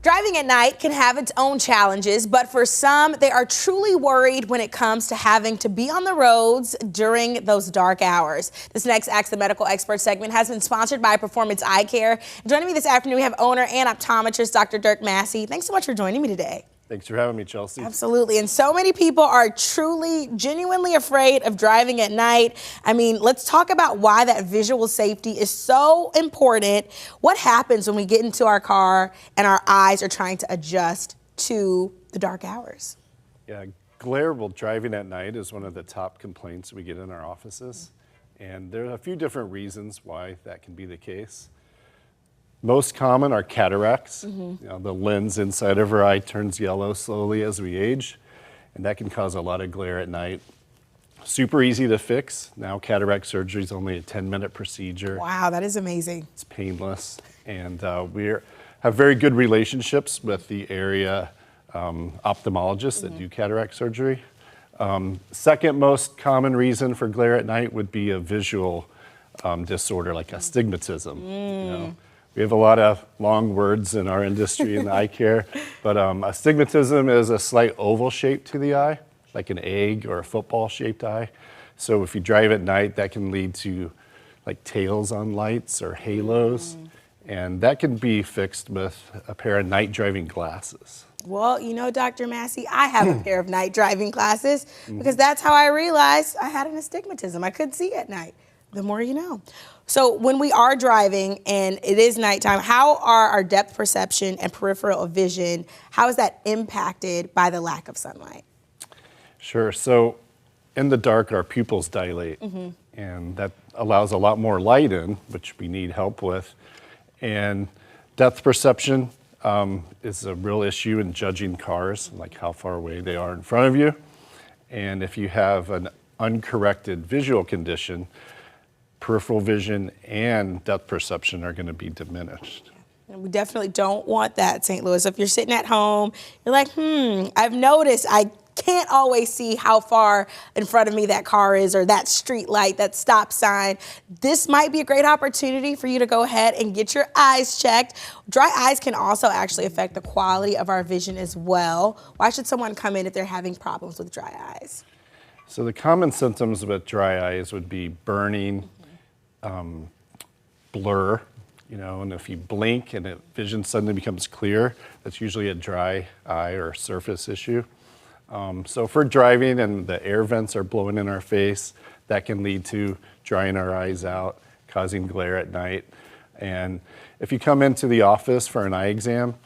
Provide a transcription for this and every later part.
Driving at night can have its own challenges, but for some, they are truly worried when it comes to having to be on the roads during those dark hours. This next Ask the Medical Expert segment has been sponsored by Performance Eye Care. Joining me this afternoon, we have owner and optometrist Dr. Dirk Massie. Thanks so much for joining me today. Thanks for having me, Chelsea. Absolutely. And so many people are truly, genuinely afraid of driving at night. I mean, let's talk about why that visual safety is so important. What happens when we get into our car and our eyes are trying to adjust to the dark hours? Yeah, glare while driving at night is one of the top complaints we get in our offices. And there are a few different reasons why that can be the case. Most common are cataracts. You know, the lens inside of our eye turns yellow slowly as we age, and that can cause a lot of glare at night. Super easy to fix. Now cataract surgery is only a 10-minute procedure. Wow, that is amazing. It's painless, and we have very good relationships with the area ophthalmologists that do cataract surgery. Second most common reason for glare at night would be a visual disorder like astigmatism. You know? We have a lot of long words in our industry in eye care, but astigmatism is a slight oval shape to the eye, like an egg or a football-shaped eye. So if you drive at night, that can lead to like tails on lights or halos, and that can be fixed with a pair of night driving glasses. Well, you know, Dr. Massie, I have a pair of night driving glasses because that's how I realized I had an astigmatism. I couldn't see at night. The more you know. So when we are driving and it is nighttime, how are our depth perception and peripheral vision, how is that impacted by the lack of sunlight? Sure. So in the dark, our pupils dilate, and that allows a lot more light in, which we need help with. And depth perception is a real issue in judging cars, like how far away they are in front of you. And if you have an uncorrected visual condition, peripheral vision and depth perception are going to be diminished. And we definitely don't want that, St. Louis. If you're sitting at home, you're like, I've noticed I can't always see how far in front of me that car is or that street light, that stop sign. This might be a great opportunity for you to go ahead and get your eyes checked. Dry eyes can also actually affect the quality of our vision as well. Why should someone come in if they're having problems with dry eyes? So the common symptoms with dry eyes would be burning, blur, you know, and if you blink and vision suddenly becomes clear, that's usually a dry eye or surface issue. So if we're driving and the air vents are blowing in our face, that can lead to drying our eyes out, causing glare at night. And if you come into the office for an eye exam,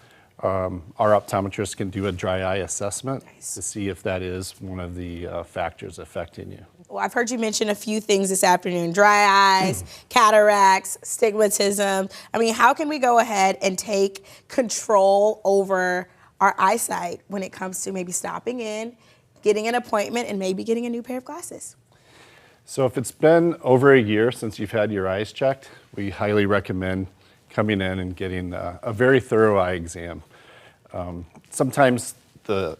our optometrist can do a dry eye assessment to see if that is one of the factors affecting you. Well, I've heard you mention a few things this afternoon: dry eyes, cataracts, astigmatism. I mean, how can we go ahead and take control over our eyesight when it comes to maybe stopping in, getting an appointment, and maybe getting a new pair of glasses? So if it's been over a year since you've had your eyes checked, we highly recommend coming in and getting a very thorough eye exam. Sometimes the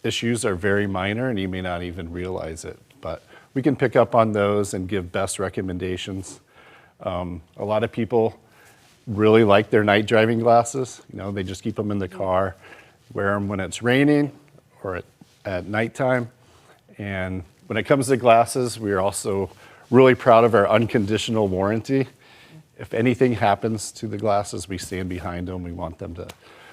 issues are very minor and you may not even realize it, but we can pick up on those and give best recommendations. A lot of people really like their night driving glasses. You know, they just keep them in the car, wear them when it's raining or at nighttime. And when it comes to glasses, we are also really proud of our unconditional warranty. If anything happens to the glasses, we stand behind them. We want them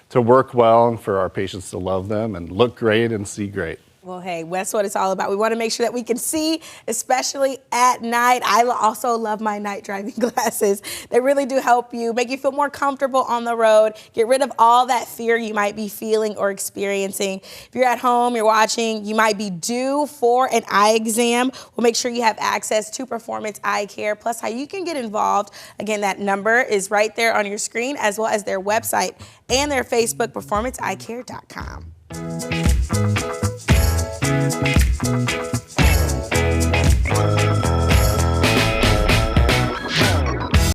to work well and for our patients to love them and look great and see great. Well, hey, that's what it's all about. We want to make sure that we can see, especially at night. I also love my night driving glasses. They really do help you, make you feel more comfortable on the road, get rid of all that fear you might be feeling or experiencing. If you're at home, you're watching, you might be due for an eye exam. We'll make sure you have access to Performance Eye Care, plus how you can get involved. Again, that number is right there on your screen, as well as their website and their Facebook, performanceeyecare.com.